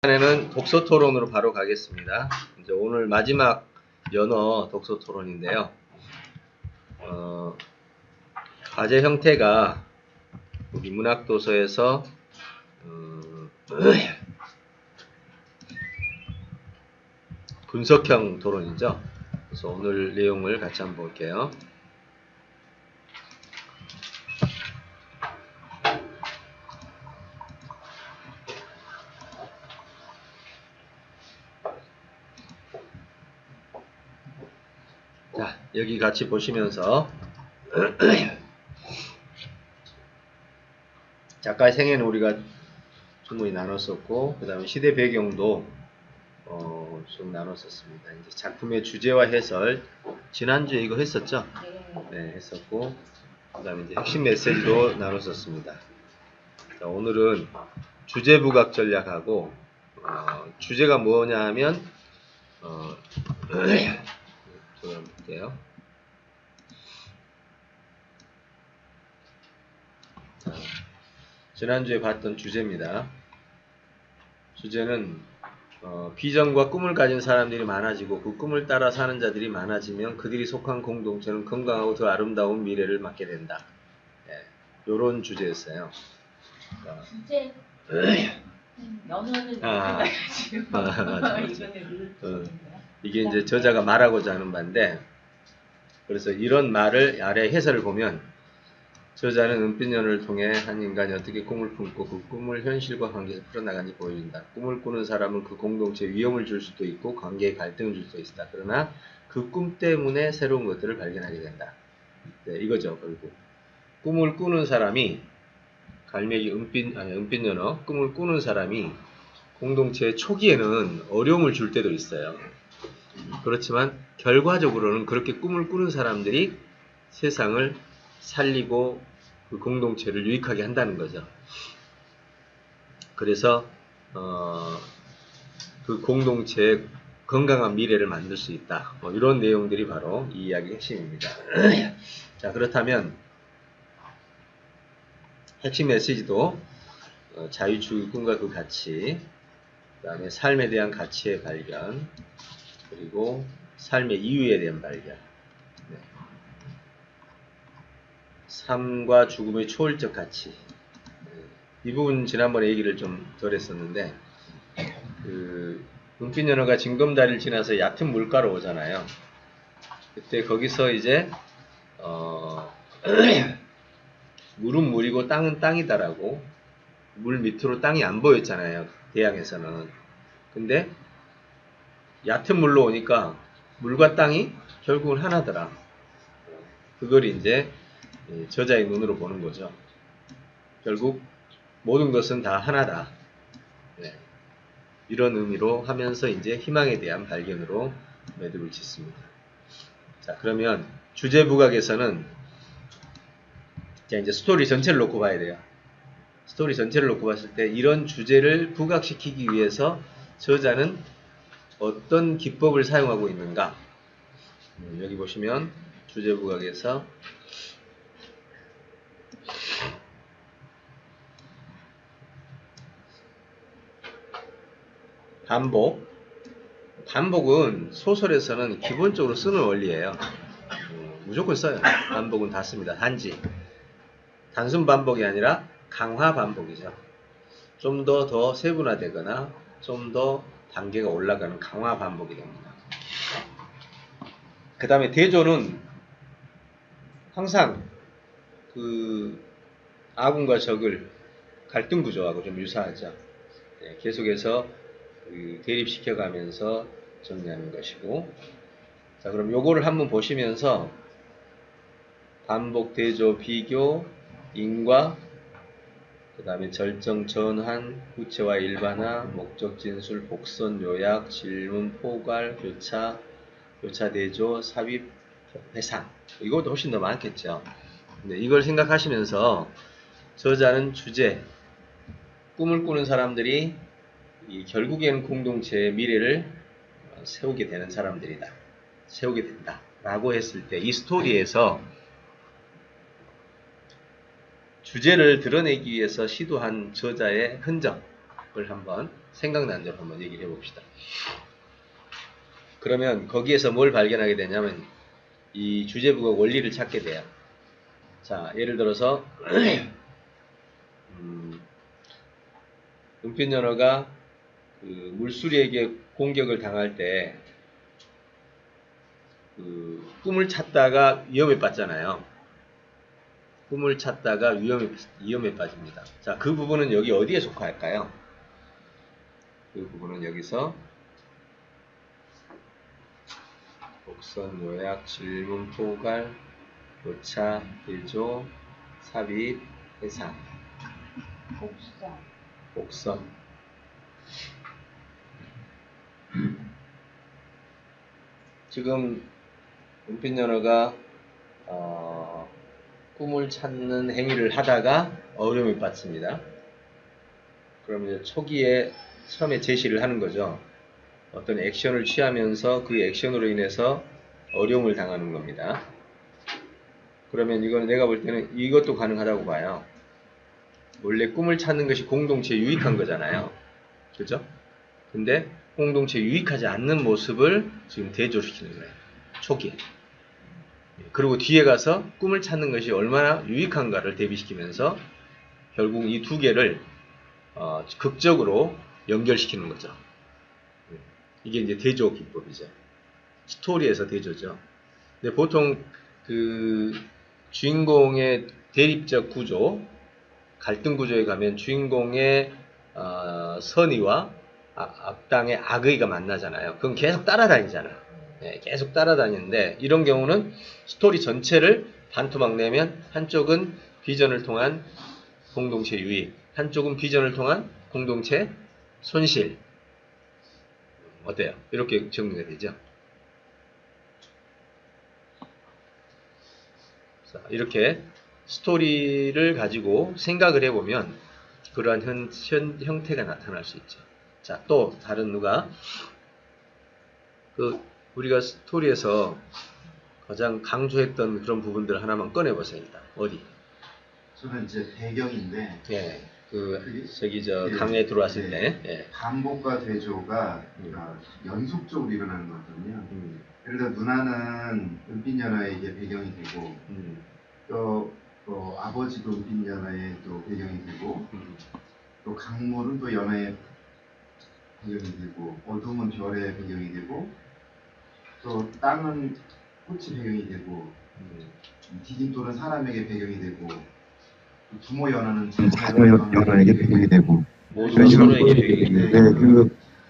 시간에는 독서 토론으로 바로 가겠습니다. 이제 오늘 마지막 연어 독서 토론인데요. 과제 형태가 우리 문학도서에서 분석형 토론이죠. 그래서 오늘 내용을 같이 한번 볼게요. 자, 여기 같이 보시면서 작가의 생애는 우리가 충분히 나눴었고, 그 다음에 시대 배경도 좀 나눴었습니다. 이제 작품의 주제와 해설, 지난주에 이거 했었죠? 네, 했었고, 그 다음에 이제 핵심 메시지도 나눴었습니다. 자, 오늘은 주제 부각 전략하고, 주제가 뭐냐 하면, 제가 한번 볼게요. 자, 지난주에 봤던 주제입니다. 주제는 비전과 꿈을 가진 사람들이 많아지고 그 꿈을 따라 사는 자들이 많아지면 그들이 속한 공동체는 건강하고 더 아름다운 미래를 맞게 된다. 요런 주제였어요. 주제 연어는 이게 이제 저자가 말하고자 하는 바인데, 그래서 이런 말을 아래 해설을 보면 저자는 은빛연을 통해 한 인간이 어떻게 꿈을 품고 그 꿈을 현실과 관계에서 풀어나가니 보여준다. 꿈을 꾸는 사람은 그 공동체에 위험을 줄 수도 있고 관계에 갈등을 줄 수도 있다. 그러나 그 꿈 때문에 새로운 것들을 발견하게 된다. 네, 이거죠. 결국 꿈을 꾸는 사람이 갈매기 은빛연어 꿈을 꾸는 사람이 공동체의 초기에는 어려움을 줄 때도 있어요. 그렇지만 결과적으로는 그렇게 꿈을 꾸는 사람들이 세상을 살리고 그 공동체를 유익하게 한다는 거죠. 그래서 그 공동체의 건강한 미래를 만들 수 있다. 이런 내용들이 바로 이 이야기의 핵심입니다. 자, 그렇다면 핵심 메시지도 자유주의 꿈과 그 가치, 그 다음에 삶에 대한 가치의 발견, 그리고 삶의 이유에 대한 발견, 삶과 죽음의 초월적 가치. 이 부분 지난번에 얘기를 좀 덜 했었는데, 은빛연어가 징검다리를 지나서 얕은 물가로 오잖아요. 그때 거기서 이제 물은 물이고 땅은 땅이다라고, 물 밑으로 땅이 안 보였잖아요. 대양에서는. 근데 얕은 물로 오니까 물과 땅이 결국은 하나더라. 그걸 이제 저자의 눈으로 보는 거죠. 결국 모든 것은 다 하나다. 네. 이런 의미로 하면서 이제 희망에 대한 발견으로 매듭을 짓습니다. 자, 그러면 주제 부각에서는 이제 스토리 전체를 놓고 봐야 돼요. 스토리 전체를 놓고 봤을 때 이런 주제를 부각시키기 위해서 저자는 어떤 기법을 사용하고 있는가? 여기 보시면 주제 부각에서 반복은 소설에서는 기본적으로 쓰는 원리예요. 무조건 써요. 반복은 다 씁니다. 단지 단순 반복이 아니라 강화 반복이죠. 좀 더 세분화되거나 좀 더 단계가 올라가는 강화 반복이 됩니다. 그 다음에 대조는 항상 그 아군과 적을 갈등 구조하고 좀 유사하죠. 네, 계속해서 대립시켜가면서 정리하는 것이고, 자, 그럼 요거를 한번 보시면서 반복, 대조, 비교, 인과, 그 다음에 절정, 전환, 구체화, 일반화, 목적, 진술, 복선, 요약, 질문, 포괄, 교차, 대조, 삽입, 회상. 이것도 훨씬 더 많겠죠. 근데 이걸 생각하시면서 저자는 주제, 꿈을 꾸는 사람들이 결국에는 공동체의 미래를 세우게 되는 사람들이다. 세우게 된다. 라고 했을 때 이 스토리에서 주제를 드러내기 위해서 시도한 저자의 흔적을 한번 생각나는 대로 한번 얘기를 해봅시다. 그러면 거기에서 뭘 발견하게 되냐면 이 주제부가 원리를 찾게 돼요. 자, 예를 들어서 은빛연어가 그 물수리에게 공격을 당할 때 그 꿈을 찾다가 위험에 빠졌잖아요. 꿈을 찾다가 위험에 빠집니다. 자, 그 부분은 여기 어디에 속할까요? 그 부분은 여기서 복선, 요약, 질문, 포괄, 교차, 대조, 삽입, 해상, 복선. 지금 은빛연어가 꿈을 찾는 행위를 하다가 어려움에 빠집니다. 그러면 이제 초기에 처음에 제시를 하는 거죠. 어떤 액션을 취하면서 그 액션으로 인해서 어려움을 당하는 겁니다. 그러면 이거는 내가 볼 때는 이것도 가능하다고 봐요. 원래 꿈을 찾는 것이 공동체에 유익한 거잖아요. 그죠? 근데 공동체에 유익하지 않는 모습을 지금 대조시키는 거예요. 초기에. 그리고 뒤에 가서 꿈을 찾는 것이 얼마나 유익한가를 대비시키면서 결국 이 두 개를 극적으로 연결시키는 거죠. 이게 이제 대조 기법이죠. 스토리에서 대조죠. 근데 보통 그 주인공의 대립적 구조, 갈등 구조에 가면 주인공의 선의와 악당의 악의가 만나잖아요. 그건 계속 따라다니잖아요. 네, 계속 따라다니는데 이런 경우는 스토리 전체를 반토막 내면 한쪽은 비전을 통한 공동체 유익, 한쪽은 비전을 통한 공동체 손실. 어때요? 이렇게 정리가 되죠. 자, 이렇게 스토리를 가지고 생각을 해보면 그러한 형태가 나타날 수 있죠. 자, 또 다른 누가 우리가 스토리에서 가장 강조했던 그런 부분들 하나만 꺼내보세요. 일단 어디? 저는 이제 배경인데. 예, 강에 들어왔을 때. 예. 반복과 대조가 연속적으로 일어나는 거거든요. 예를 들어 누나는 은빛연어에게 배경이 되고, 또 아버지도 은빛연어의 또 배경이 되고, 또 강물은 또 연어의 배경이 되고, 어둠은 별의 배경이 되고, 또 땅은 꽃이 배경이 되고, 디딤돌은 사람에게 배경이 되고, 부모 연어는 연어에게 배경이 되고, 모두 서로에게 배경이 되고.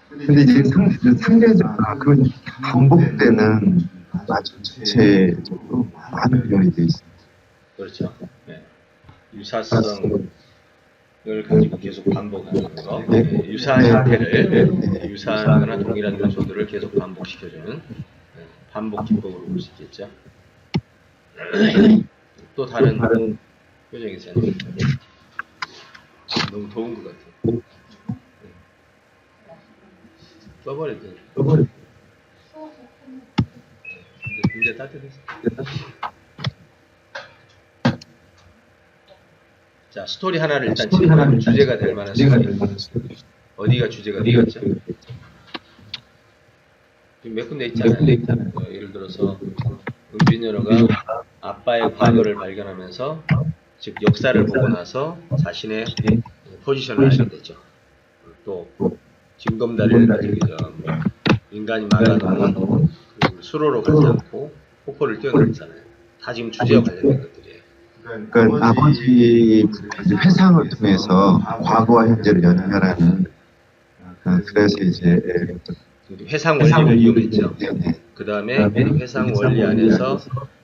근데 이제 그건 반복되는 전체적으로 많은 배경이 돼 있어요. 그렇죠. 네. 유사성을 가지고 계속 반복하는 거. 네. 유사한 형태를, 유사하거나 동일한 요소들을 계속 반복시켜주는 반복 기법으로 볼 수 있겠죠. 또 다른 표정이 있어요. 너무 더운 것 같아요. 써버려도 돼. 이제 따뜻했어. 자, 스토리 하나를 일단 짚어요. 주제가 될 만한 스토리. 어디가 주제가 되겠죠? 지금 몇 군데 있잖아요. 예를 들어서 은빛연어가 아빠의 과거를 발견하면서 즉 역사를 보고 나서 자신의 포지션을 알게 되죠. 또 징검다리를 가지고 인간이 막아놓은 그 수로로 가지 않고 폭포를 뛰어넘잖아요. 다 지금 주제와 관련된 것들이에요. 그러니까 아버지 회상을 통해서 과거와 현재를 연결하는, 그래서 이제 회상 원리를 이용했죠. 그 다음에 회상 원리 안에서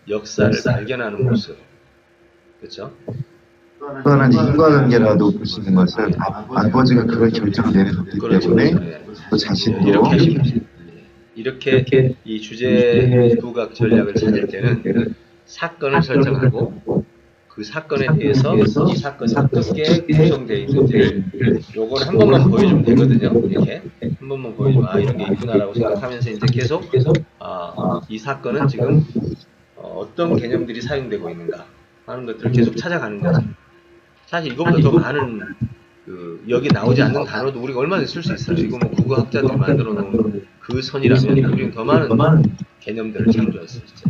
역사를 발견하는 모습. 그렇죠? 또 하나는 인과관계라도 볼 수 있는 것은 아버지가 그걸 결정을 내려줬기 때문에 또 자신도 이렇게 이 주제 부각 전략을 찾을 때는 사건을 설정하고 그 사건에 대해서 이 사건이 어떻게 구성되어 있는지를 요걸 한 번만 보여주면 되거든요. 이렇게 한 번만 보여주면 이런 게 있구나라고 생각하면서 이제 계속 이 사건은 지금 어떤 개념들이 사용되고 있는가 하는 것들을 계속 찾아가는 거죠. 사실 이것보다 더 많은 여기 나오지 않는 단어도 우리가 얼마든지 쓸 수 있어요. 이거 뭐 국어학자들이 만들어 놓은 그 선이라면 우리는 더 많은 개념들을 창조할 수 있죠.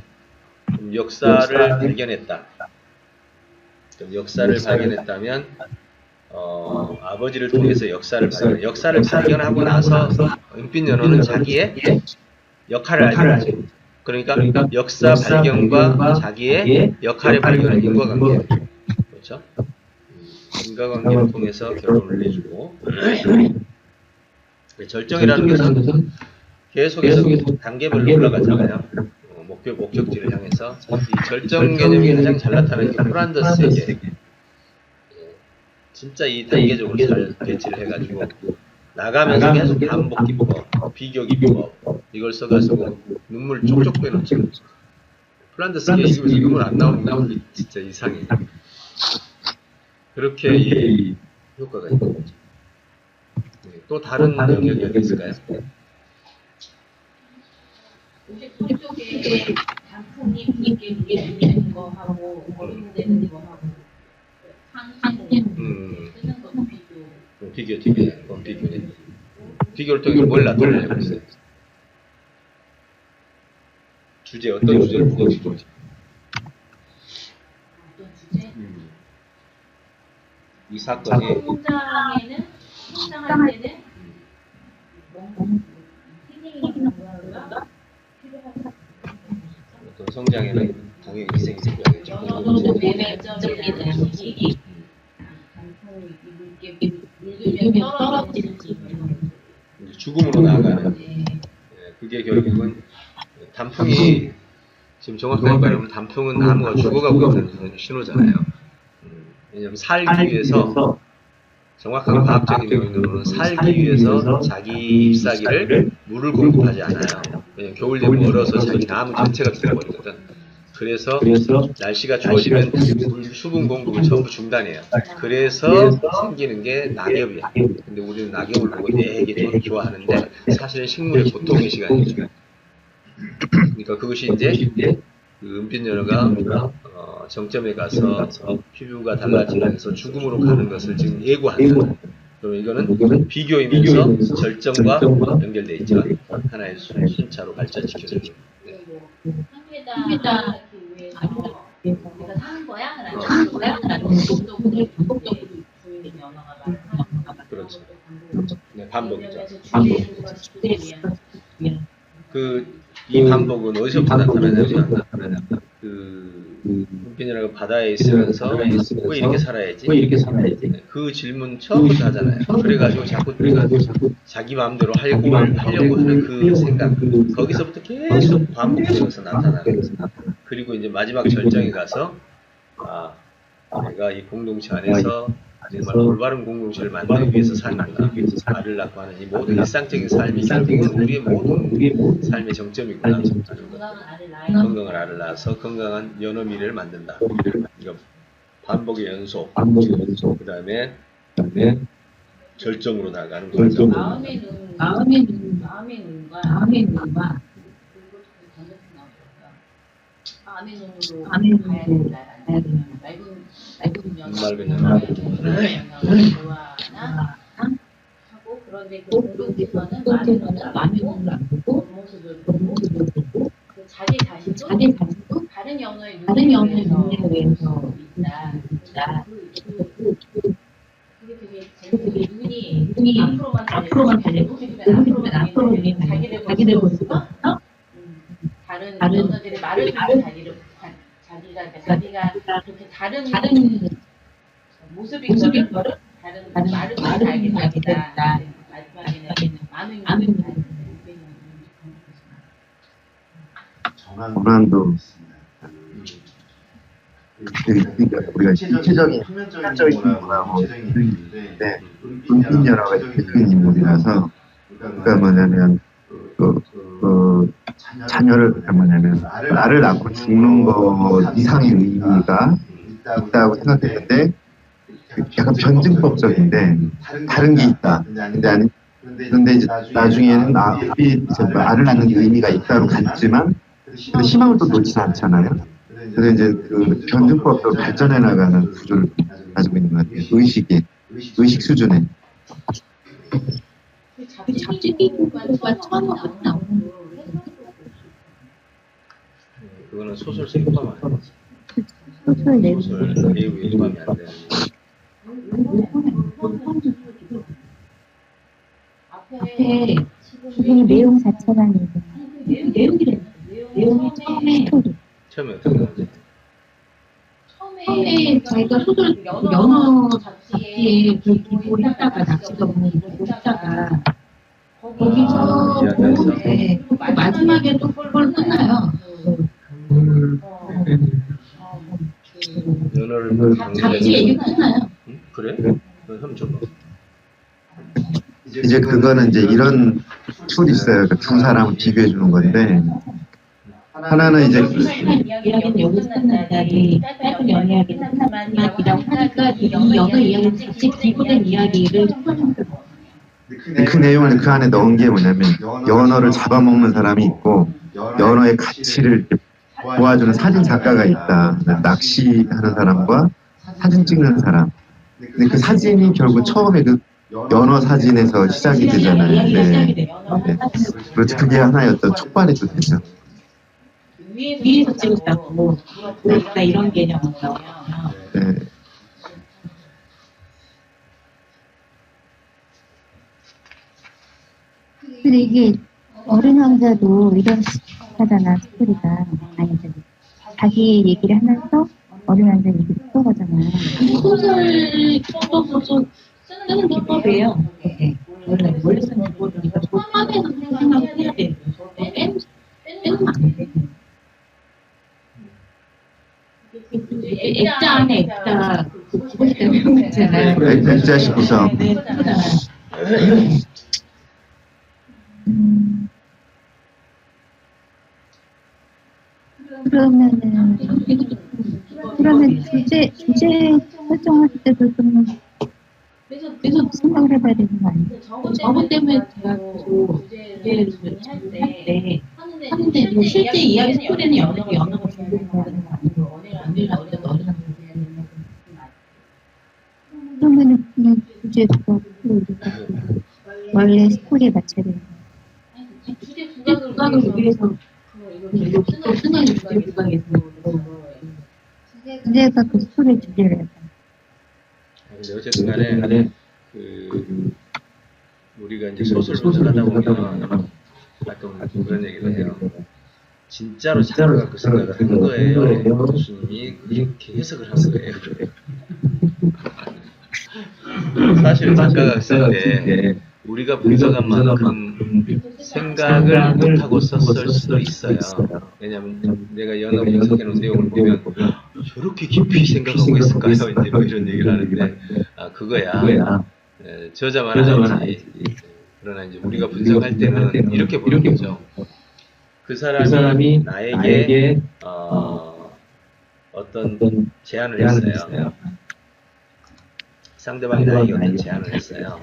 역사를 발견했다. 역사를 발견했다면 아버지를 통해서 역사를 발견하고 나서 은빛연호는 자기의 역할을 알게 하죠. 그러니까 역사 발견과 자기의 역할의 발견은 인과관계예요. 그렇죠? 인과관계를 통해서 결론을 내주고 절정이라는 것은 계속해서 단계별로 올라가잖아요. 목적지를 향해서 이 절정 개념이 가장 잘 나타나는 게 프란더스에게 진짜 이 단계적으로 잘 배치를 해가지고 나가면서 계속 반복 기법, 비교 기법 이걸 써가지고 눈물 쪽쪽 빼놓죠. 플란더스가 읽으면서 눈물 안 나오는 게 진짜 이상해요. 그렇게 이 효과가 있는 거죠. 또 다른 영역이 어디 있을까요? 혹시 그쪽에 단풍이 붉게 물리는 거 하고 어린되는 거 하고 상품 쓰는 거 비교 그건 비교네. 비교를 통해서 뭘 나타내려고 했어요? 주제 어떤 주제를 보고 싶은지. 어떤 주제? 이 사건이 성장할 때는 선생님이 뭐랄까 어떤 성장에는 당연히 희생이 생겨야겠죠. 어느 정도 매매점이라는 시기 물들면 떨어질지 죽음으로 나아가는 그게 결국은 단풍이 지금 정확하게 말하면 단풍은 나무가 죽어가고 있는 신호잖아요. 왜냐하면 살기 위해서 정확하게 과학적인 요인으로는 살기 위해서 자기 잎사귀를 물을 공급하지 않아요. 왜냐하면 겨울 되면 얼어서 자기 나무 전체가 죽어버리거든. 그래서 날씨가 추워지면 물 수분 공급을 전부 중단해요. 그래서 생기는 게 낙엽이야. 근데 우리는 낙엽을 보고 되게 좋아하는데 사실은 식물의 고통의 시간이죠. 그러니까 그것이 이제 그 은빛연어가 정점에 가서 피부가 달라지면서 죽음으로 가는 것을 지금 예고한다. 그럼 이거는 비교이면서 절정과 연결되어 있죠. 하나의 순차로 발전시켜주는. 상대다 하기 위해서 내가 사는 거야? 라는 반복적으로 주인 연어가 말하는 그렇죠. 네, 반복이죠. 이 반복은 어디서부터 나타나냐면 은빛연어가 바다에 있으면서 왜 이렇게 살아야지? 그 질문 처음부터 하잖아요. 그래가지고 자꾸 자기 마음대로 하려고 하는 그 생각 거기서부터 계속 반복되어서 나타나는 거예요. 그리고 이제 마지막 절정에 가서 내가 이 공동체 안에서 정말 올바른 공동체를 만들기 위해서 사는구나. 아를 낳고 하는 이 모든 일상적인 삶이 결국은 우리의 모든 삶의 정점이구나. 건강한 알을 낳아서 건강한 연어 미래를 만든다. 이거 반복의 연속. 그 다음에 절정으로 나가는 과정. 마음의 눈과 마음의 눈으로 가야 된다라는 맑은 연어를 좋아하나 하고 그런데 그 공동체에서는 마음의 눈을 안 보고 겉모습을 보고 그 자기 자신도 다른 연어의 눈에 의해서 있다. 그게 되게 재밌는 눈이 앞으로만 달리고 앞으로만 자기를 볼 수가 다른 연어들의 말을 듣고 자기가 그렇게 다른 모습인 거를 다른 말을 듣고 알게 되겠다. 마지막에는 마음의 전환도 있습니다. 그러니까 우리가 입체적인 인물하고 은빛연어가 입체적인 인물이라서 그러니까 뭐냐면 자녀를 뭐냐면 나를 낳고 죽는 것 이상의 의미가 있다고 생각했는데 약간 변증법적인데 다른 게 있다. 근데 이제 나중에는 나를 낳는 의미가 있다고 갔지만 근데 희망을 또 놓지 않잖아요. 그래서 이제 그 변증법도 발전해 나가는 구조를 가지고 있는 것 같아요. 의식이. 의식 수준에. 그 잡지기가 처음부터 나오는 거. 그거는 소설 생포함 아니지. 소설 내용. 소설 내용이 포함이 안 되는. 앞에 그 내용 자체가 내용이 내용이 스토리. 처음에 어떻게 나오지? 처음에 자기가 소설 연어 잡지에 기고했다가 낚시가 오는 기고했다가 거기서 이야기해서. 네, 마지막에 또 그걸 끝나요. 연어를 잡지 얘기 끝나요. 응? 그래? 그럼 한번 줘봐. 이제 그거는 이제 이런 툴이 있어요. 그 두 사람을 비교해 주는 건데, 하나는 이제 이야기는 여기서 끝난다. 이 짧은 연이야기 끝났지만이라고 하니까 이 연어 이야기는 잡지 기고된 이야기를 그 내용을 그 안에 넣은 게 뭐냐면, 연어를 잡아먹는 사람이 있고, 연어의 가치를 보아주는 사진 작가가 있다. 낚시하는 사람과 사진 찍는 사람. 근데 그 사진이 결국 처음에 그 연어 사진에서 시작이 되잖아요. 네. 그래서 그게 하나의 어떤 촉발이 또 되죠. 위에서 찍었다고 그러니까 이런 개념이요. 네. 근데 이게 어른 왕자도 이런 하잖아, 스토리가. 아니, 자기 얘기를 하면서 어른 왕자 얘기를 풀어가잖아. 소설 기법으로 쓰는 기법이에요. 네. 원래 쓰는 기법이니까 초반에는 생각을 해야 돼요. 빼면 안 돼. 액자 안에 액자 그거 때문에 그런 거 있잖아요. 액자식 구성. 네, 그러면 주제 설정할 때도 좀 계속 생각을 해봐야 되는 거 아니에요? 저번 때문에 제가 계속 주제를 정리할 때 하는데 실제 이야기 스토리는 연어가 준비되는 거 아니고 언니가 그러면은 이 주제도 원래 스토리에 맞춰야 되는 거예요. 주제 부각을 위해서 이거 쓰는 주제 부각에서 주제가 그 스토리의 주제를 해요. 근데 어쨌든 간에 우리가 이제 소설 분석하다 보면 가끔 그런 얘기를 해요. 진짜로 작가가 그 생각을 한 거예요. 교수님이 그렇게 해석을 한 거예요. 사실 작가가 쓸 때 우리가 분석한 만큼 생각을 못하고 썼을 수도 있어요. 왜냐하면 내가 연어 분석해 놓은 내용을 보면 저렇게 깊이 생각하고 있을까요? 이제 뭐 이런 얘기를 하는데 그거야. 저자만 알지. 그러나 이제 우리가 분석할 때는 이렇게 보는 거죠. 그 사람이 나에게 어떤 제안을 했어요. 상대방이 나에게 어떤 제안을 했어요.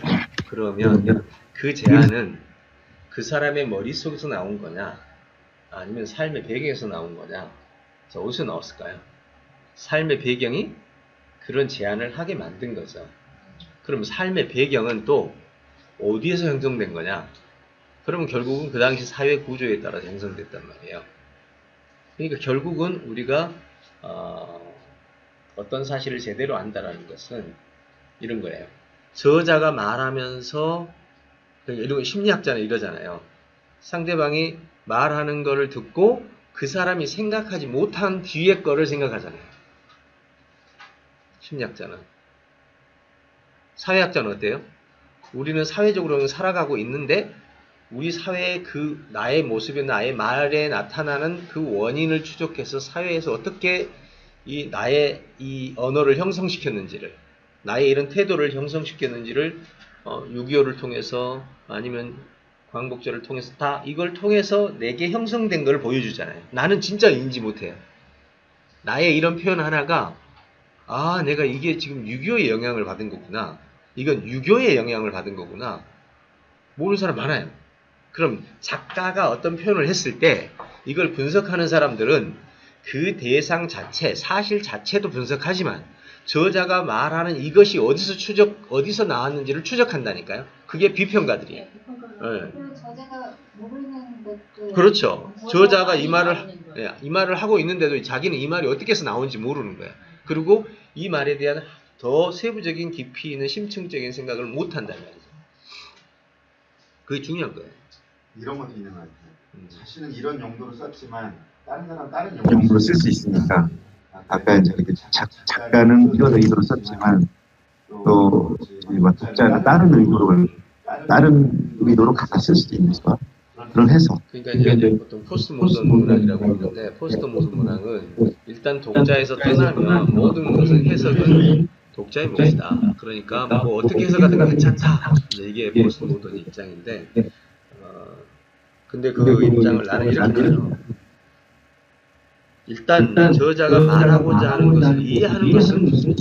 그러면 그 제안은 그 사람의 머릿속에서 나온 거냐 아니면 삶의 배경에서 나온 거냐. 자, 어디서 나왔을까요? 삶의 배경이 그런 제안을 하게 만든 거죠. 그럼 삶의 배경은 또 어디에서 형성된 거냐? 그러면 결국은 그 당시 사회 구조에 따라서 형성됐단 말이에요. 그러니까 결국은 우리가 어떤 사실을 제대로 안다라는 것은 이런 거예요. 저자가 말하면서 이런 심리학자는 이러잖아요. 상대방이 말하는 거를 듣고 그 사람이 생각하지 못한 뒤에 거를 생각하잖아요. 심리학자는. 사회학자는 어때요? 우리는 사회적으로는 살아가고 있는데 우리 사회의 그 나의 모습이 나의 말에 나타나는 그 원인을 추적해서 사회에서 어떻게 이 나의 이 언어를 형성시켰는지를 나의 이런 태도를 형성시켰는지를 6.25를 통해서 아니면 광복절을 통해서 다 이걸 통해서 내게 형성된 걸 보여주잖아요. 나는 진짜 인지 못해요. 나의 이런 표현 하나가 내가 이게 지금 유교의 영향을 받은 거구나. 이건 유교의 영향을 받은 거구나. 모르는 사람 많아요. 그럼 작가가 어떤 표현을 했을 때 이걸 분석하는 사람들은 그 대상 자체, 사실 자체도 분석하지만 저자가 말하는 이것이 어디서 나왔는지를 추적한다니까요. 그게 비평가들이에요. 그리고 저자가 모르는 것도 그렇죠. 저자가 이 나오는 거예요. 말을 하고 있는데도 자기는 이 말이 어떻게 해서 나온지 모르는 거야. 그리고 이 말에 대한 더 세부적인 깊이 있는 심층적인 생각을 못 한다는 말이죠. 그게 중요한 거예요. 이런 것도 있는 것 같아요. 자신은 이런 용도로 썼지만 다른 사람 다른 용도로 쓸 수 있으니까 아까 이제 그 작가는 이런 의도로 썼지만 또 독자가 다른 의도로 갖다 쓸 수도 있는 거 그런 해석. 그러니까 이제 보통 포스트 모던 문학이라고 하는데 포스트 모던 문학은 일단 독자에서 떠나면 모든 것은 해석은 독자의 몫이다. 그러니까 뭐 어떻게 해석하든 괜찮다. 이게 포스트 모던 입장인데 근데 그 입장을 나는 이렇게 봐요. 일단 저자가 말하고자 하는 것을 이해하는 것은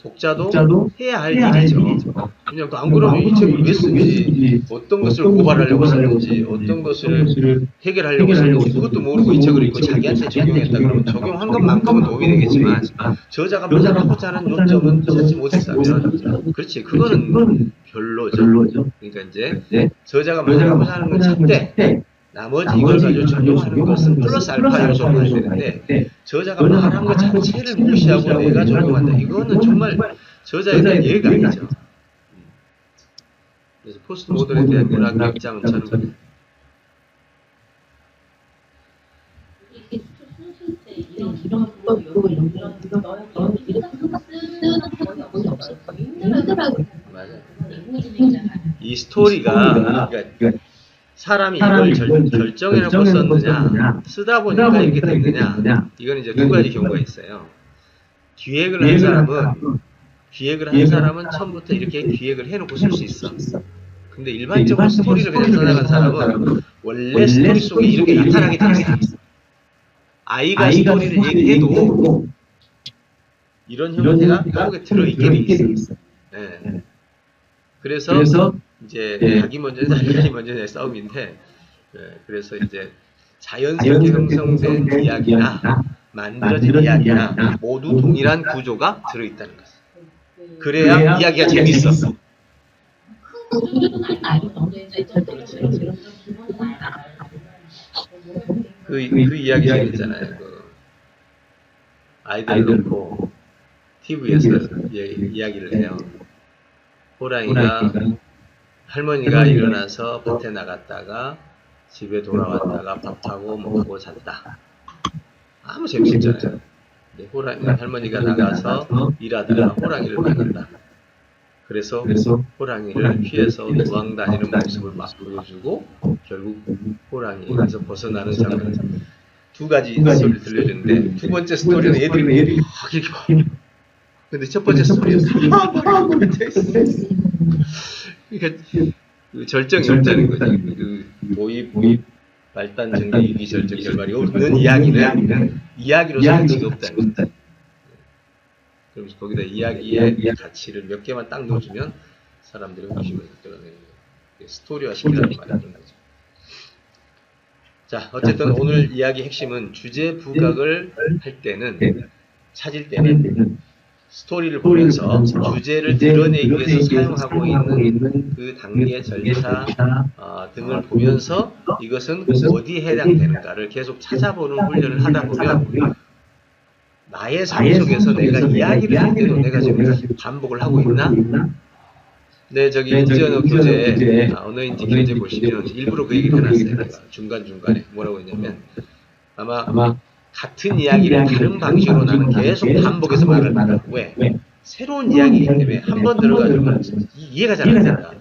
독자도 해야 할 일이죠. 그냥 안 그러면 이 책을 왜 쓰는지, 어떤 것을 고발하려고 썼는지, 어떤 것을 해결하려고 썼는지 그것도 모르고 이 책을 읽고 자기한테 적용했다 그러면 적용한 것만큼은 도움이 되겠지만 저자가 말하고자 하는 요점은 찾지 못했다면 그렇지 그거는 별로죠. 그러니까 이제 저자가 말하고자 하는 건 찾되 나머지 이걸 가지고 적용하는 것은 플러스 알파 요소가 돼야 되는데 저자가 말한 것 자체를 무시하고 내가 적용한다. 이거는 정말 저자에 대한 예의가 아니죠. 그래서 포스트 모던에 대한 문학 입장은 저는 이런 맞아요. 이 스토리가 그러니까 사람이 이걸 결정해놓고 썼느냐, 쓰다 보니까 이렇게 됐느냐, 이건 이제 두 가지 경우가 있어요. 기획을 한 사람은 처음부터 이렇게 기획을 해놓고 쓸 수 있어. 근데 일반적으로 스토리를 그냥 써나간 사람은 원래 스토리 속에 이런 게 나타나게 돼 있어. 아이가 스토리를 얘기해도 이런 형태가 한국에 들어있게 돼 있어. 네. 그래서 이제 자기 먼저의 싸움인데, 그래서 이제 자연스럽게 형성된 이야기나 만들어진 이야기나 모두 동일한 구조가 들어있다는 거죠. 그래야 이야기가 재밌어. 그 이야기 재밌잖아요. 아이들 놓고 TV에서 이야기를 해요. 호랑이가 할머니가 일어나서 밭에 나갔다가 집에 돌아왔다가 밥하고 먹고 잤다. 아무 재미없잖아요. 할머니가 나가서 일하다가 호랑이를 만난다. 그래서 호랑이를 피해서 도망다니는 모습을 막 보여주고 결국 호랑이에서 벗어나는 장면. 두 가지 스토리를 들려주는데 두 번째 스토리는 애들이 막 이렇게 봐. 근데 첫 번째 스토리는 다 그러니까 그 절정이 없다는 거죠. 그 도입, 발단, 전개, 이기, 절정, 결말이 없는 이야기는 이야기로 성취가 없다는 거죠. 그러면서 거기다 이야기의 가치를 몇 개만 딱 넣어주면 사람들이 호기심을 끌어내는 거예요. 스토리화 시키라는 말이 그런 거죠. 자, 어쨌든 오늘 이야기 핵심은 주제 부각을 할 때는 찾을 때는 스토리를 보면서 주제를 드러내기 위해서 사용하고 있는 그 단계, 절차 등을 보면서 이것은 어디에 해당되는가를 계속 찾아보는 훈련을 하다 보면 나의 삶 속에서 내가 이야기를 할 때도 내가 지금 반복을 하고 있나? 네, 저기 인지언어 교재, 언어인지 교재 보시면 일부러 그 얘기를 해놨어요. 내가 중간중간에 뭐라고 했냐면 아마 같은 이야기를 다른 방식으로 나는 계속 반복해서 말을 한다. 왜? 새로운 이야기이기 때문에 한 번 들어가지고 이해가 잘 안 된다.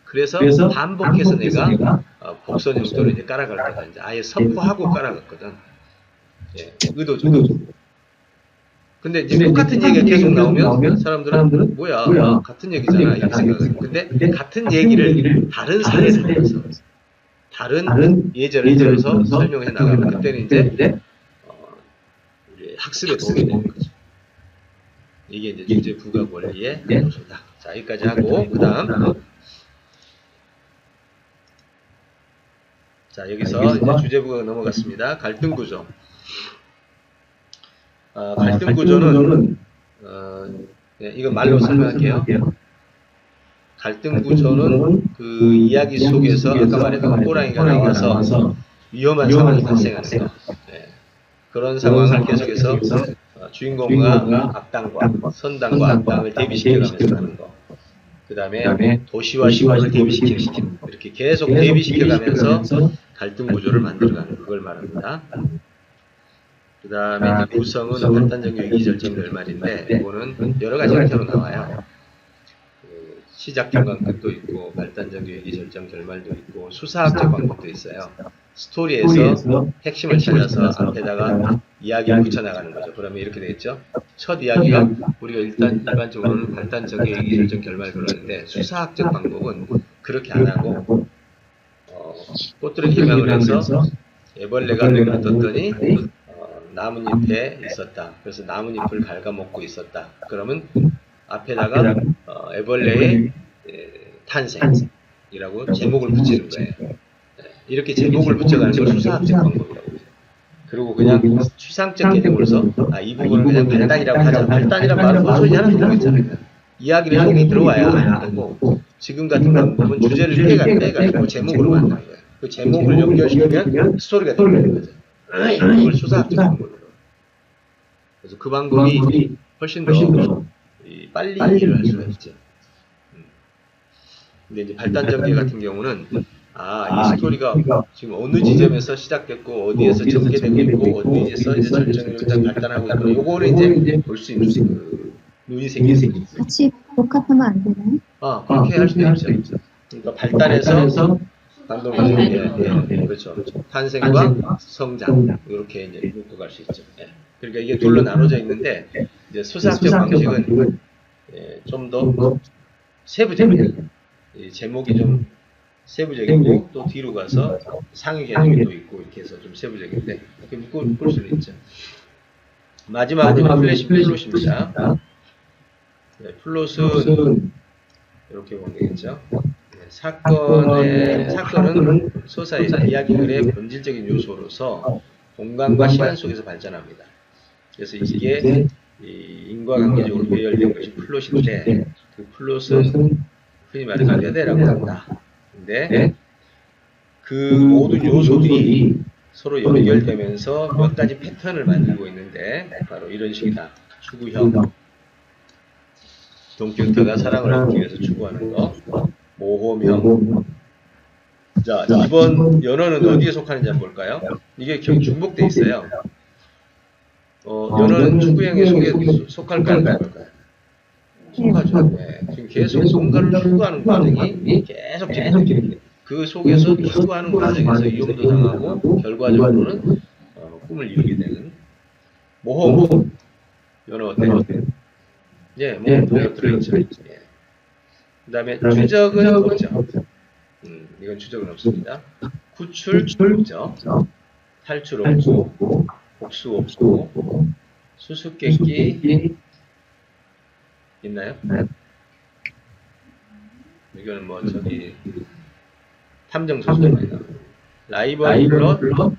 그래서 반복해서 내가 복선 용도를 이제 깔아갈 거다. 이제 아예 선포하고 깔아갔거든. 예, 의도적으로. 근데 이제 똑같은 얘기가 계속 나오면 사람들은 뭐야 같은 얘기잖아 이렇게 생각하거든. 근데 같은 얘기를 다른 사례를 들어서 다른 예절을 들어서 설명해 나가면 그때는 이제 학습에 도움이 되는 거죠. 이게 이제 주제 부각 원리의 요소다. 자, 여기까지 하고 그다음 자 여기서 이제 주제 부각 넘어갔습니다. 갈등 구조. 갈등 구조는 예, 이건 말로 설명할게요. 갈등 구조는 그 이야기 속에서 아까 말했던 호랑이가 나와서 위험한 상황이 발생하는 거. 예, 그런 상황을 계속해서 주인공과 악당과 선당과 악당을 대비시켜가면서 하는 거. 그 다음에 도시와 시골을 대비시키는 거. 이렇게 계속 대비시켜가면서 갈등 구조를 만들어가는 그걸 말합니다. 그 다음에 구성은 발단적 위기 절정 결말인데 이거는 여러 가지 형태로 나와요. 그 시작 경관 끝도 있고 발단적 위기 절정 결말도 있고 수사학적 방법도 있어요. 스토리에서 핵심을 찾아서 앞에다가 이야기를 붙여나가는 거죠. 그러면 이렇게 되겠죠. 첫 이야기가 우리가 일반적으로는 발단적 위기 절정 결말 그러는데 수사학적 방법은 그렇게 안 하고 꽃들을 희망을 해서 애벌레가 눈을 떴더니 나뭇잎에 있었다. 그래서 나뭇잎을 갉아먹고 있었다. 그러면 앞에다가 애벌레의 탄생이라고 제목을 붙이는 거예요. 이렇게 제목을 붙여가는 걸 수사학적 방법이라고 해요. 그리고 그냥 추상적 개념으로서 이 부분을 그냥 발단이라고 하자. 발단이란 말은 뭔 소리 하나도 모르겠잖아요. 이야기를 속에 들어와야 되고 지금 같은 방법은 주제를 빼가지고 제목으로 만드는 거예요. 그 제목을 연결시키면 스토리가 되는 거죠. 그걸 수사학적 방법으로. 그래서 그 방법이 훨씬 더 빨리 일을 할 수가 있죠. 근데 이제 발단전개 같은 경우는 이 스토리가 지금 어느 지점에서 시작됐고 어디에서 전개되고 있고 어디에서 이제 절정을 일단 발단하고 있고 요거를 이제 볼 수 있는 그 눈이 생기는 거죠. 같이 복합하면 안 되나요? 그렇게 할 수도 있죠. 그러니까 발단해서 방금 그렇죠. 탄생과 성장 이렇게 이제 묶고 갈 수 있죠. 그러니까 이게 둘로 나눠져 있는데 이제 수사학적 방식은 좀 더 세부적이에요. 제목이 좀 세부적이고 또 뒤로 가서 상위 개념도 있고 이렇게 해서 좀 세부적인데 이렇게 묶을 수는 있죠. 마지막으로 플롯입니다. 플롯은 이렇게 보면 되겠죠. 사건은 소사의 이야기글의 본질적인 요소로서 공간과 시간 속에서 발전합니다. 그래서 이게 인과관계적으로 배열된 것이 플롯인데 그 플롯은 흔히 말해서 뼈대라고 한다. 근데 그 모든 요소들이 서로 연결되면서 몇 가지 패턴을 만들고 있는데 바로 이런 식이다. 추구형, 돈키호테가 사랑을 얻기 위해서 추구하는 거, 모험형. 자, 이번 연어는 어디에 속하는지 한번 볼까요? 이게 중복돼 있어요. 연어는 추구형에 속할까요? 말까요? 속하죠. 네. 지금 계속 뭔가를 추구하는 과정이 계속 진행됩니다. 그 속에서 추구하는 과정에서 이용도 당하고 결과적으로는 꿈을 이루게 되는 모험. 연어 어때요? 예, 모험 들어있죠. 예. 그 다음에 추적은 없죠. 이건 추적은 없습니다. 구출 없죠. 탈출 없고 복수 없고 수수께끼 있나요? 이거는 뭐 저기 탐정 소설입니다. 라이벌 플롯은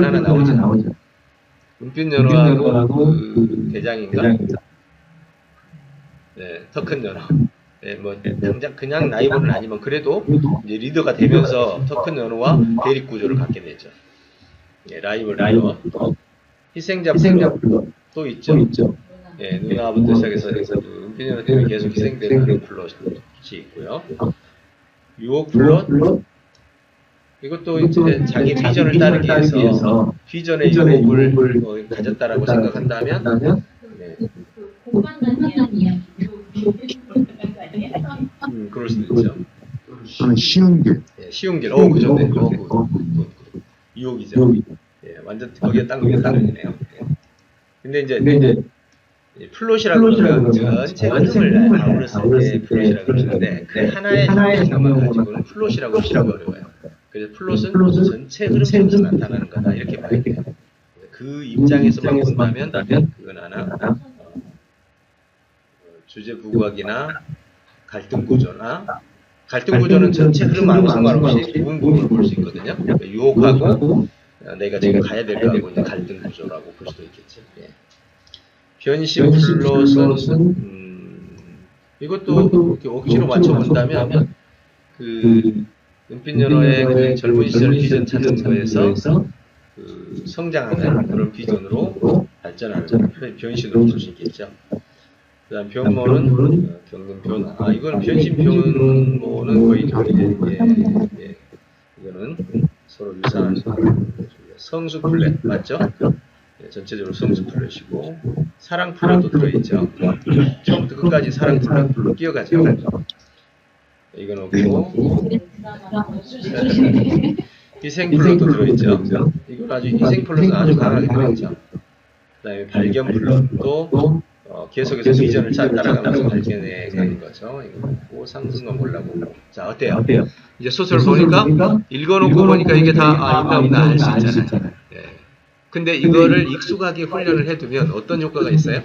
하나 나오죠. 은빛 연어하고 그 대장인가? 네, 더 큰 연어. 네, 뭐 당장 그냥 라이벌은 아니면 그래도 이제 리더가 되면서 더 큰 연어와 대립 구조를 갖게 되죠. 네, 라이벌 플롯. 희생자 플롯 또 있죠. 예, 누나부터 시작해서 은빛 연어 때문에 계속 희생되는 플롯이 있고요. 유혹 플롯. 이것도 이제 자기 비전을 따르기 위해서 비전의 유혹을 가졌다라고 생각한다면 공간단 이야기. 그럴 수도 있죠. 쉬운 길. 예, 쉬운 길. 그죠. 네. 유혹이죠. 예, 완전 거기에 딱 맞네요. 근데 이제 플롯이라고 하면 전체 흐름을 아우렀을 때 플롯이라고 그러는데 그 하나의 상황만 가지고는 플롯이라고 하기 어려워요. 그래서 플롯은 전체 흐름 속에서 나타나는 거다 이렇게 봐야 돼요. 그 입장에서만 본다면 그건 하나 주제 부각이나 갈등 구조는 전체 흐름 아무 상관없이 부분 볼 수 있거든요. 그러니까 유혹하고 내가 지금 가야 될 거하고 이제 갈등 구조라고 볼 수도 있겠지. 예. 변신 플롯은 이것도 이렇게 억지로 맞춰본다면 그 은빛 연어의 그 젊은 시절 비전 찾는 거에서 그 성장하는 그런 비전으로 발전하는 변신으로 볼 수 있겠죠. 그다음 변모는 겪는 변화. 이건 변신 변모는 거의 이거는 서로 유사한 성수 플랫 맞죠? 전체적으로 성수 플랫이고 사랑 플랫도 들어있죠. 처음부터 끝까지 사랑 플랫 끼어가죠. 이건 없고 희생 플랫도 들어있죠. 이건 아주 희생 플랫은 아주 강하게 들어있죠. 그다음에 발견 플랫도 계속해서 비전을 따라가면서 발견해 가는 거죠. 이거 없고 상승건 몰라보고. 자 어때요? 이제 소설 보니까 읽어놓고 보니까 이게 다 있나 없나 알 수 있잖아요. 근데 이거를 익숙하게 훈련을 해두면 어떤 효과가 있어요?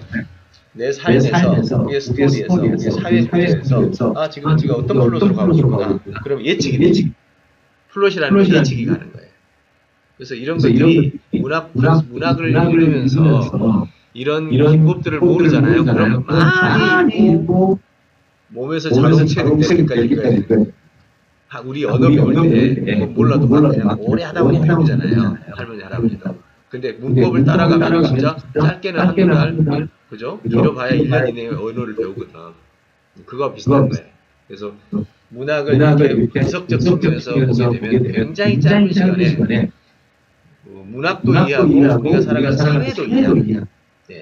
내 삶에서, 우리의 스토리에서, 우리의 사회 주제에서 지금 우리가 어떤 플롯으로 가고 싶구나. 그럼 예측이 돼. 플롯이라는 건 예측이 가는 거예요. 그래서 이런 것들이 문학을 읽으면서 이런 기법들을 모르잖아요. 그럼 많이 읽고 몸에서 자동 체득될 때까지 읽어야 돼요. 우리 언어 배울 때 몰라도 그냥 오래 하다 보니 배우잖아요. 할머니 할아버지도. 근데 문법을 따라가면 진짜 짧게는 한두 달, 그죠? 길어봐야 1년 이내에 언어를 배우거든. 그거와 비슷한 거예요. 그래서 문학을 이렇게 분석적 측면에서 보게 되면 굉장히 짧은 시간에 문학도 이해하고 우리가 살아가는 사회도 이해하고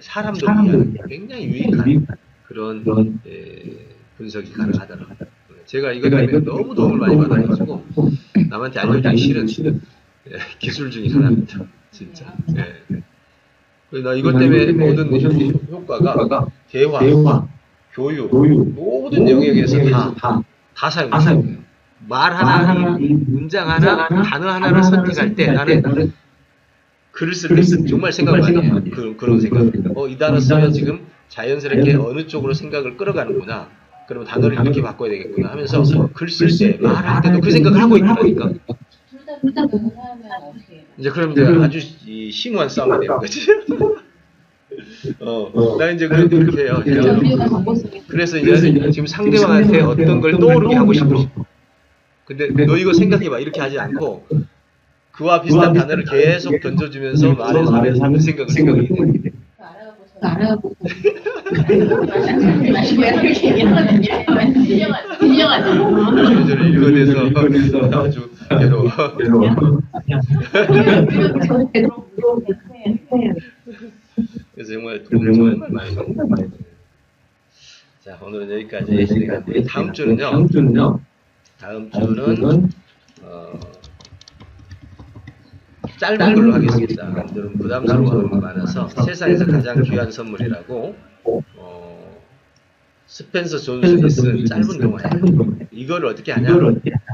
사람도 이해하는 굉장히 유익한 그런 분석이 가능하더라고요. 제가 이것 때문에 너무 도움을 많이 받아가지고 남한테 알려주기 싫은 기술 중에 하나입니다. 진짜. 나 이것 때문에 모든 효과가 대화, 교육, 모든 영역에서 다 사용돼요. 말 하나, 문장 하나, 단어 하나를 선택할 때 나는 글을 쓸 때 정말 생각 많이 해요. 그런 생각. 이 단어 쓰면 지금 자연스럽게 어느 쪽으로 생각을 끌어가는구나. 그러면 단어를 이렇게 바꿔야 되겠구나 하면서 글 쓸 때, 말할 때도 그 생각을 하고 있다니까. 둘 다 공부하면 어떻게 해요? 이제 그럼 이제 아주 심오한 싸움이 되는 거지. 나 이제 그렇게 해요. 그래서 이제 지금 상대방한테 어떤 걸 떠오르게 하고 싶어. 근데 너 이거 생각해봐. 이렇게 하지 않고 그와 비슷한 단어를 계속 던져주면서 말해서 그 생각을 해보게 돼. 알아보고 저를 읽어내서 아주 괴로워. 그래서 정말 정말 많이 받습니다. 자 오늘은 여기까지 진행하고요. 다음 주는요. 다음 주는 짧은 걸로 하겠습니다. 여러분 부담스러워하는 거 많아서 세상에서 가장 귀한 선물이라고 스펜서 존슨이 쓴 짧은 동화예요. 이걸 어떻게 하냐?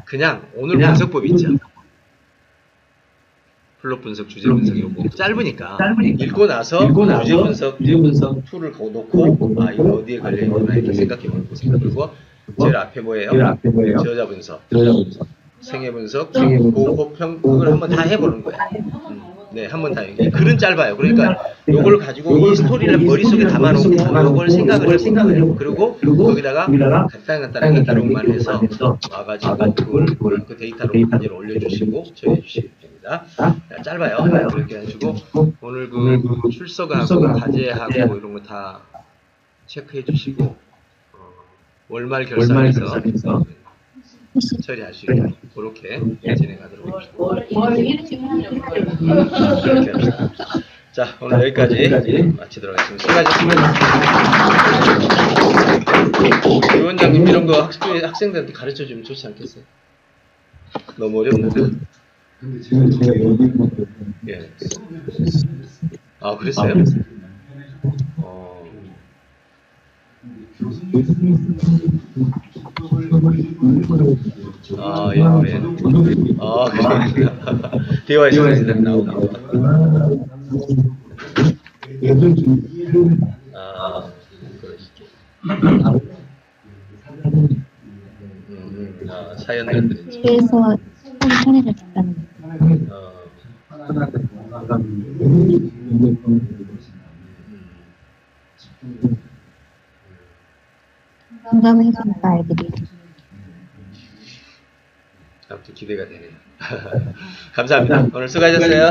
그냥 오늘 분석법 있죠. 플롯 분석, 주제 분석 요거 짧으니까 읽고 나서 주제 분석 툴을 놓고 이거 어디에 걸려있구나 이렇게 생각해보는 거예요. 그리고 제일 앞에 뭐예요? 저자 분석, 생애 분석, 고평 그걸 한번 다 해보는 거야. 네, 한번 다. 글은 짧아요. 그러니까 요걸 가지고 이 스토리를 머릿속에 담아놓고 요걸 생각을 해보는 거예요. 그리고 거기다가 간단하게 기록만 해서 와가지고 그 데이터로 사진 올려주시고 처리해주시면 됩니다. 짧아요. 그렇게 해가지고 오늘 그 출석하고 과제하고 이런 거 다 체크해주시고 월말 결산해서 처리할 수 있게 그렇게 진행하도록 하겠습니다. 월 1씩 하려고 그렇게 합시다. 자 오늘 여기까지 마치도록 하겠습니다. 수고하셨습니다. 위원장님 이런 거 학생들한테 가르쳐주면 좋지 않겠어요? 너무 어렵는데. 근데 제가 여기 예. 그랬어요? 예. 대화에서 나오고. 사연들. 그래서 사례를 듣다는 거예요. 공감을 해주니까 아이들이. 아무튼 기대가 되네요. 감사합니다. 오늘 수고하셨어요.